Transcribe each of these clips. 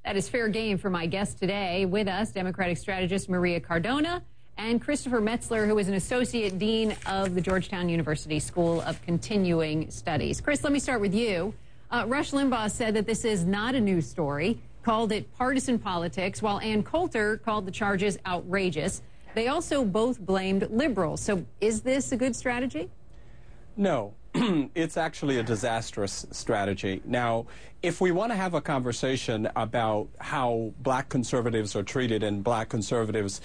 That is fair game for my guest today. With us, Democratic strategist Maria Cardona and Christopher Metzler, who is an associate dean of the Georgetown University School of Continuing Studies. Chris, let me start with you. Rush Limbaugh said that this is not a news story, called it partisan politics, while Ann Coulter called the charges outrageous. They also both blamed liberals. So is this a good strategy? No, it's actually a disastrous strategy. Now, if we want to have a conversation about how black conservatives are treated and black conservatives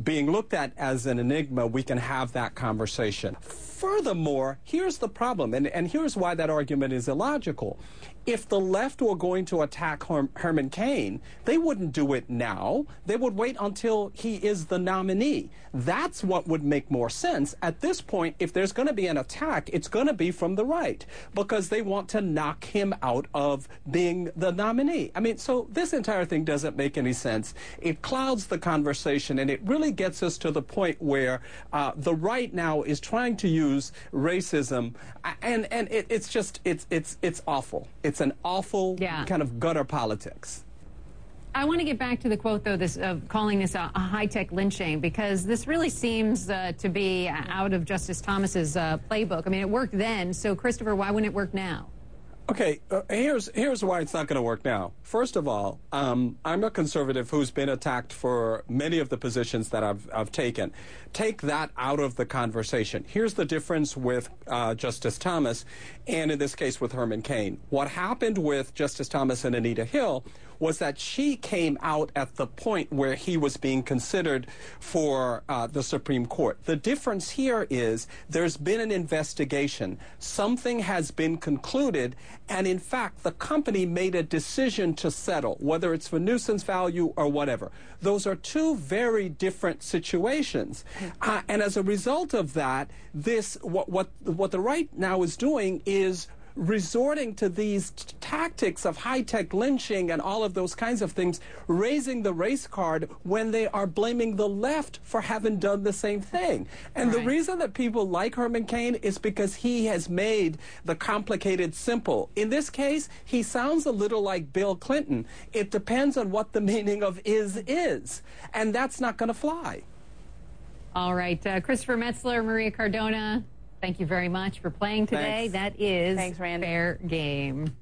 being looked at as an enigma, we can have that conversation. Furthermore, here's the problem, and here's why that argument is illogical. If the left were going to attack Herman Cain, they wouldn't do it now. They would wait until he is the nominee. That's what would make more sense. At this point, if there's going to be an attack, it's going to be from the right because they want to knock him out of being the nominee. I mean, so this entire thing doesn't make any sense. It clouds the conversation, and it really gets us to the point where the right now is trying to use racism, and it's just it's awful. It's an awful kind of gutter politics. I want to get back to the quote, though, this calling this a high-tech lynching, because this really seems to be out of Justice Thomas's playbook. I mean, it worked then, so Christopher, why wouldn't it work now? Okay, here's why it's not going to work now. First of all, I'm a conservative who's been attacked for many of the positions that I've taken. Take that out of the conversation. Here's the difference with Justice Thomas, and in this case with Herman Cain. What happened with Justice Thomas and Anita Hill was that she came out at the point where he was being considered for the Supreme Court. The difference here is there's been an investigation. Something has been concluded, and in fact, the company made a decision to settle, whether it's for nuisance value or whatever. Those are two very different situations. And as a result of that, what the right now is doing is resorting to these tactics of high-tech lynching and all of those kinds of things, raising the race card when they are blaming the left for having done the same thing. And the reason that people like Herman Cain is because he has made the complicated simple. In this case, he sounds a little like Bill Clinton. It depends on what the meaning of is, and that's not going to fly. All right, Christopher Metzler, Maria Cardona, thank you very much for playing today. Thanks. That is Fair Game.